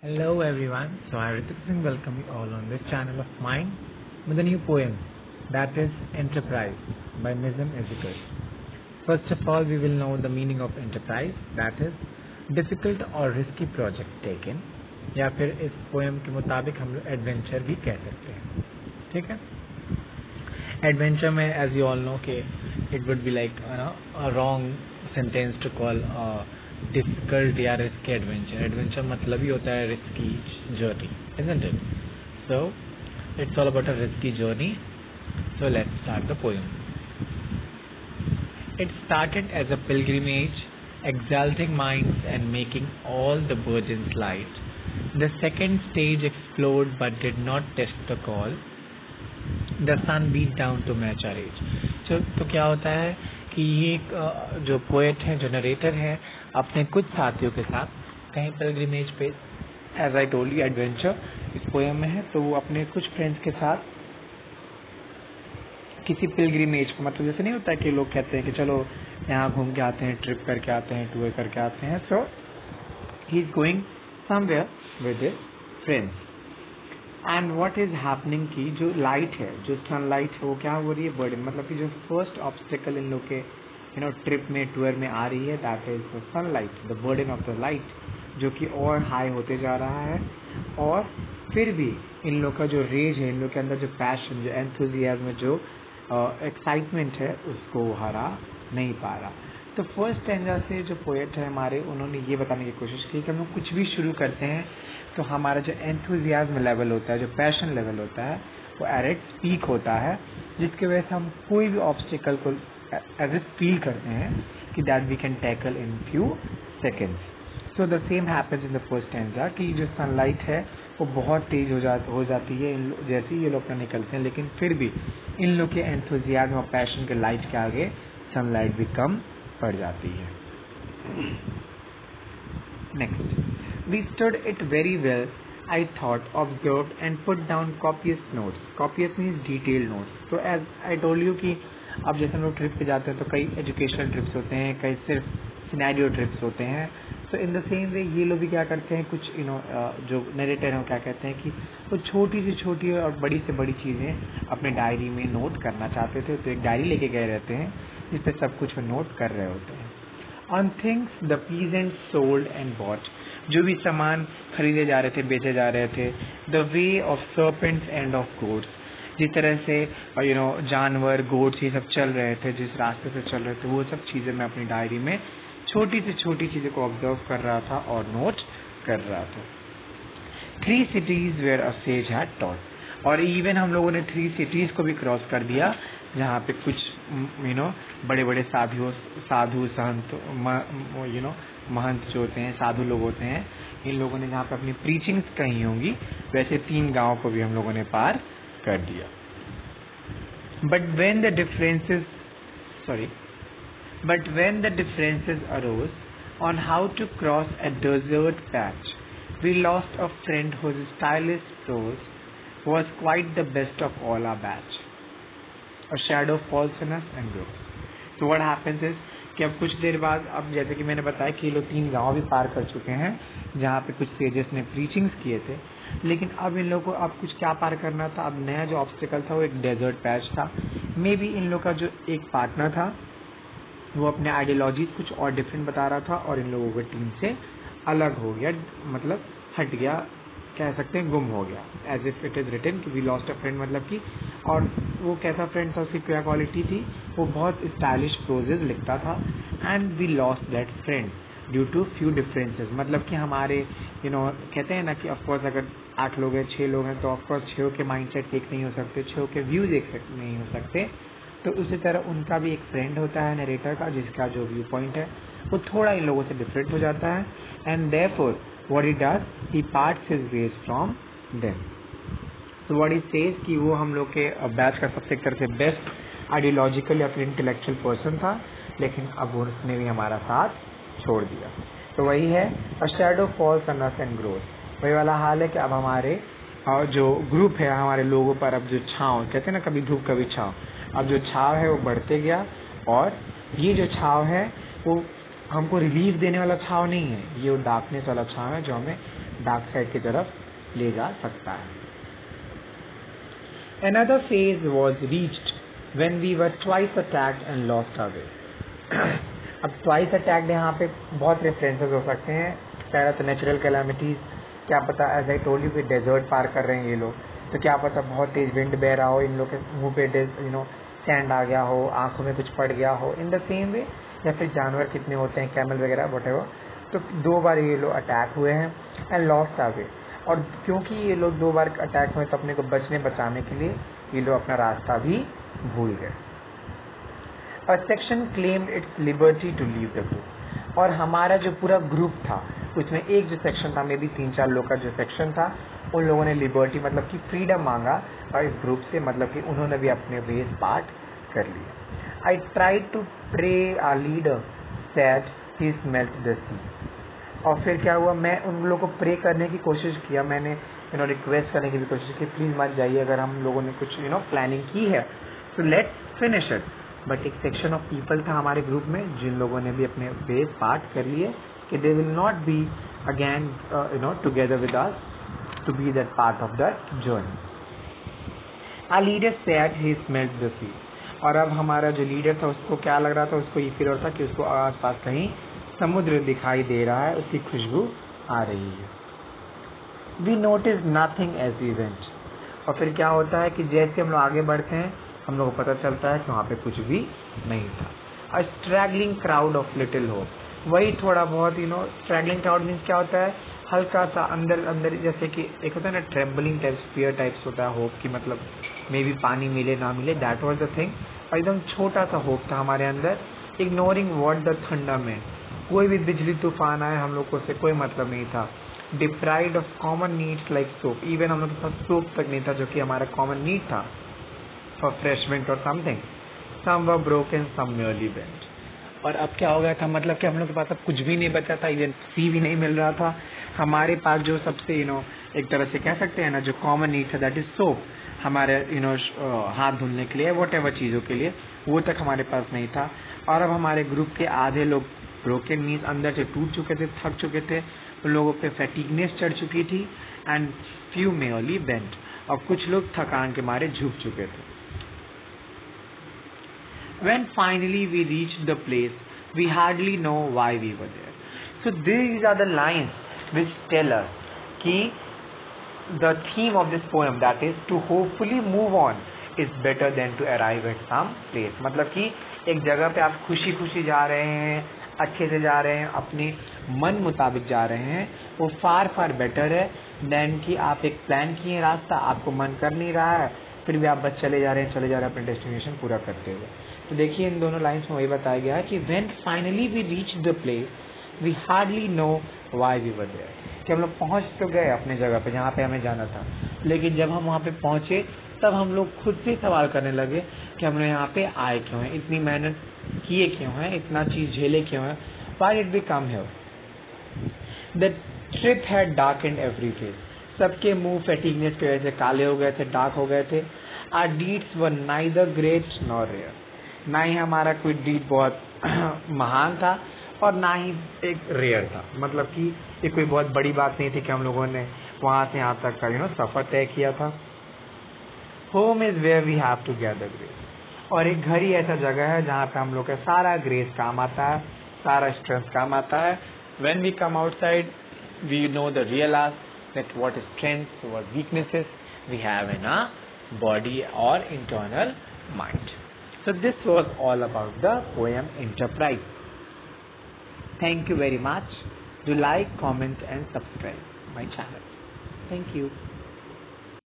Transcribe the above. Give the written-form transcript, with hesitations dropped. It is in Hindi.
Hello everyone, so I Ritik Singh welcome you all on this channel of mine with a new poem that is Enterprise by Nizam Ezekiel. First of all we will know the meaning of enterprise, that is difficult or risky project taken, या फिर इस पोएम के मुताबिक हम लोग एडवेंचर भी कह सकते हैं. ठीक है. एडवेंचर में एज यू ऑल नो के it would be like a wrong sentence to call difficult या रिस्की एडवेंचर. एडवेंचर मतलब ही होता है risky journey, isn't it? So it's all about a risky journey. So let's start the poem. It started as a pilgrimage, exalting minds and making all the burdens light. The second stage explored but did not test the call. The sun beat down to match our age. तो क्या होता है कि ये जो पोएट है, जो नरेटर है, अपने कुछ साथियों के साथ कहीं पिलग्रिमेज पे, as I told you adventure इस पोएम में है, तो वो अपने कुछ फ्रेंड्स के साथ किसी पिलग्रिमेज को, मतलब जैसे नहीं होता है कि लोग कहते हैं कि चलो यहाँ घूम के आते हैं, ट्रिप करके आते हैं, टूर करके आते हैं. So he is going somewhere with his friends. And what is happening की जो लाइट है, जो सनलाइट है, वो क्या हो रही है, बर्डन, मतलब कि जो फर्स्ट ऑब्स्टिकल इन लोग के ट्रिप में, टूर में आ रही है, that is the sunlight, the burden of the light, जो कि और हाई होते जा रहा है. और फिर भी इन लोग का जो रेज है, इन लोग के अंदर जो पैशन, जो एंथुजियाज्म, जो एक्साइटमेंट है, उसको हरा नहीं पा रहा. तो फर्स्ट स्टैंजा से जो पोएट है हमारे, उन्होंने ये बताने की कोशिश की कि हम लोग कुछ भी शुरू करते हैं तो हमारा जो एंथुजियाज्म लेवल होता है, जो पैशन लेवल होता है, वो एट इट्स पीक होता है, जिसकी वजह से हम कोई भी ऑब्स्टिकल को एज ए फील करते हैं कि that we can tackle in few seconds. So the same happens in the first stanza कि जो सनलाइट है वो बहुत तेज हो जाती है जैसे ही ये लोग अपना निकलते हैं, लेकिन फिर भी इन लोग के एंथुजियाज्म और पैशन के लाइट के आगे सनलाइट भी कम पड़ जाती है. Next, we stood it very well, I thought, observed and put down copious notes. Copious means detailed notes. तो as I told you कि अब जैसे हम लोग ट्रिप पे जाते हैं तो कई एजुकेशनल ट्रिप्स होते हैं, कई सिर्फ सिनेरियो ट्रिप्स होते हैं. सो इन द सेम वे ये लोग भी क्या करते हैं, कुछ जो नरेटर हैं क्या कहते हैं कि वो छोटी से छोटी और बड़ी से बड़ी चीज़ें अपने डायरी में नोट करना चाहते थे. तो एक डायरी लेके गए रहते हैं जिस पे सब कुछ वो नोट कर रहे होते हैं. On things the peasants sold and bought, जो भी सामान खरीदे जा रहे थे, बेचे जा रहे थे. The way of serpents and of gods, जिस तरह से जानवर, गोड्स, ये सब चल रहे थे, जिस रास्ते से चल रहे थे, वो सब चीज़ें मैं अपनी डायरी में छोटी से छोटी चीज़ों को ऑब्जर्व कर रहा था और नोट कर रहा था. 3 cities where a sage had taught, और इवन हम लोगों ने 3 cities को भी क्रॉस कर दिया जहाँ पे कुछ बड़े बड़े साधु संत, महंत जो होते हैं, साधु लोग होते हैं, इन लोगों ने जहाँ पे अपनी प्रीचिंग्स कही होंगी, वैसे 3 गाँव को भी हम लोगों ने पार कर दिया. But when the differences arose on how to cross a desert patch, we lost a friend whose stylish prose was quite the best of all our batch. A shadow falls on us and grows. So what happens is कि अब कुछ देर बाद, अब जैसे कि मैंने बताया कि ये लोग 3 गांव भी पार कर चुके हैं जहाँ पे कुछ सेजेस ने प्रीचिंग्स किए थे, लेकिन अब इन लोगों को अब कुछ क्या पार करना था. अब नया जो ऑब्स्टिकल था वो एक डेजर्ट पैच था. मे बी इन लोग का जो एक पार्टनर था वो अपने आइडियोलॉजीज कुछ और डिफरेंट बता रहा था और इन लोगों की टीम से अलग हो गया, मतलब हट गया, कह सकते हैं गुम हो गया. As if it is written कि वी लॉस्ट अ फ्रेंड, मतलब कि, और वो कैसा फ्रेंड था, उसकी क्या क्वालिटी थी, वो बहुत स्टाइलिश प्रोजेज लिखता था. And we lost that friend due to few differences, मतलब कि हमारे कहते हैं ना कि ऑफकोर्स अगर 8 लोग हैं, 6 लोग हैं, तो ऑफकोर्स 6 के माइंडसेट एक नहीं हो सकते, 6 के व्यूज एक नहीं हो सकते. तो उसी तरह उनका भी एक फ्रेंड होता है नरेटर का, जिसका जो व्यू पॉइंट है वो थोड़ा इन लोगों से डिफरेंट हो जाता है. And therefore what he does, he parts his veg from them. So what he says कि वो हम लोग के बैच का सबसे एक तरह से बेस्ट आइडियोलॉजिकल या फिर इंटेलेक्चुअल पर्सन था, लेकिन अब उसने भी हमारा साथ छोड़ दिया. तो वही है, a shadow falls on us and grows. वही वाला हाल है कि अब हमारे जो ग्रुप है, हमारे लोगों पर अब जो छाँव, कहते हैं ना कभी धूप कभी छाँव, अब जो छाव है वो बढ़ते गया. और ये जो छाव है वो हमको रिलीफ देने वाला छाव नहीं है, ये वो डार्कनेस वाला छाव है जो हमें डार्क साइड की तरफ ले जा सकता है। Another phase was reached when we were twice attacked and lost our way. अब twice attacked यहाँ पे बहुत रेफरेंसेस हो सकते हैं। पहला तो नेचुरल कैलामिटीज, क्या पता एज आई टोल्ड यू कि डेजर्ट पार कर रहे हैं ये लोग, तो क्या पता बहुत तेज विंड बह रहा हो, इन लोग के मुंह पे सैंड आ गया हो, आंखों में कुछ पड़ गया हो, इन द सेम वे या फिर जानवर कितने होते हैं, कैमल वगैरह व्हाटएवर। तो 2 बार ये लोग अटैक हुए हैं एंड लॉस्ट आर वे। और क्योंकि ये लोग 2 बार अटैक हुए तो अपने को बचाने के लिए ये लोग अपना रास्ता भी भूल गए। A section claimed its liberty to leave the group। और हमारा जो पूरा ग्रुप था उसमें एक जो सेक्शन था, मे बी 3-4 लोग का जो सेक्शन था, उन लोगों ने लिबर्टी मतलब कि फ्रीडम मांगा और इस ग्रुप से, मतलब कि उन्होंने भी अपने वेज पार्ट कर लिया। I tried to pray our leader that he smelt the sea। और फिर क्या हुआ, मैं उन लोगों को प्रे करने की कोशिश किया, मैंने रिक्वेस्ट करने की भी कोशिश की, प्लीज मत जाइए, अगर हम लोगों ने कुछ प्लानिंग की है तो लेट्स फिनिश इट। बट एक सेक्शन ऑफ पीपल था हमारे ग्रुप में जिन लोगों ने भी अपने वेज पार्ट कर लिए कि they will not be again together with us to be that part of that journey. Our leader said he smelled the sea. और अब हमारा जो लीडर था उसको क्या लग रहा था, उसको ये फील हो रहा था कि उसको आस पास कहीं समुद्र दिखाई दे रहा है, उसकी खुशबू आ रही है। We notice nothing as we went. और फिर क्या होता है कि जैसे हम लोग आगे बढ़ते हैं हम लोग को पता चलता है कि वहाँ पे कुछ भी नहीं था। A straggling crowd of little hope, वही थोड़ा बहुत स्ट्रैगलिंग क्राउड मीन्स क्या होता है, हल्का सा अंदर अंदर, जैसे कि एक होता है ना ट्रेम्बलिंग टाइप्स, फियर टाइप्स होता है होप की, मतलब मे बी पानी मिले ना मिले, दैट वाज द थिंग। और एकदम छोटा सा होप था हमारे अंदर। इग्नोरिंग व्हाट द थंडर में, कोई भी बिजली तूफान आए हम लोग को उससे कोई मतलब नहीं था। Deprived of common needs like soap, even हम लोग के पास सोप तक नहीं था जो कि हमारा कॉमन नीड था फॉर फ्रेशमेंट और something. Some were broken, some merely bent। और अब क्या हो गया था, मतलब कि हम लोग के पास अब कुछ भी नहीं बचा था, इवन सी भी नहीं मिल रहा था। हमारे पास जो सबसे एक तरह से कह सकते हैं ना जो कॉमन नीड था, दैट इज सोप, हमारे हाथ धुलने के लिए व्हाटएवर चीज़ों के लिए, वो तक हमारे पास नहीं था। और अब हमारे ग्रुप के आधे लोग ब्रोकन नीज अंदर से टूट चुके थे, थक चुके थे, उन लोगों पे फैटिगनेस चढ़ चुकी थी, एंड फ्यू merely bent, और कुछ लोग थकान के मारे झुक चुके थे। When finally we reached the place, we hardly know why we were there. So these are the lines which tell us कि the theme of this poem, that is to hopefully move on is better than to arrive at some place। मतलब कि एक जगह पे आप खुशी खुशी जा रहे हैं, अच्छे से जा रहे हैं, अपने मन मुताबिक जा रहे हैं, वो फार फार बेटर है देन कि आप एक प्लान किए रास्ता, आपको मन कर नहीं रहा है, फिर भी आप बस चले जा रहे हैं अपने डेस्टिनेशन पूरा करते हुए। तो देखिए इन दोनों लाइन्स में वही बताया गया है कि when finally we reached the place, we hardly know why we were there। कि हम लोग पहुंच तो गए अपने जगह पे जहाँ पे हमें जाना था, लेकिन जब हम वहाँ पे पहुंचे तब हम लोग खुद से सवाल करने लगे कि हम लोग यहाँ पे आए क्यों हैं, इतनी मेहनत किए क्यों हैं, इतना चीज झेले क्यों हैं, why did we come here। The trip had darkened every face। सबके मुंह फैटिगनेस की वजह से काले हो गए थे, डार्क हो गए थे। Our deeds were neither great nor rare। ना ही हमारा कोई डीड बहुत महान था और ना ही एक रेयर था, मतलब कि ये कोई बहुत बड़ी बात नहीं थी कि हम लोगों ने वहां से यहाँ तक का सफर तय किया था। Home is where we have to gather grace. और एक घर ही ऐसा जगह है जहाँ पे हम लोग का सारा ग्रेस काम आता है, सारा स्ट्रेंथ काम आता है। When we come outside, we know the real us, that what strengths, what weaknesses we have in our body or internal mind. So this was all about the poem Enterprise. Thank you very much. Do like, comment and subscribe my channel. Thank you.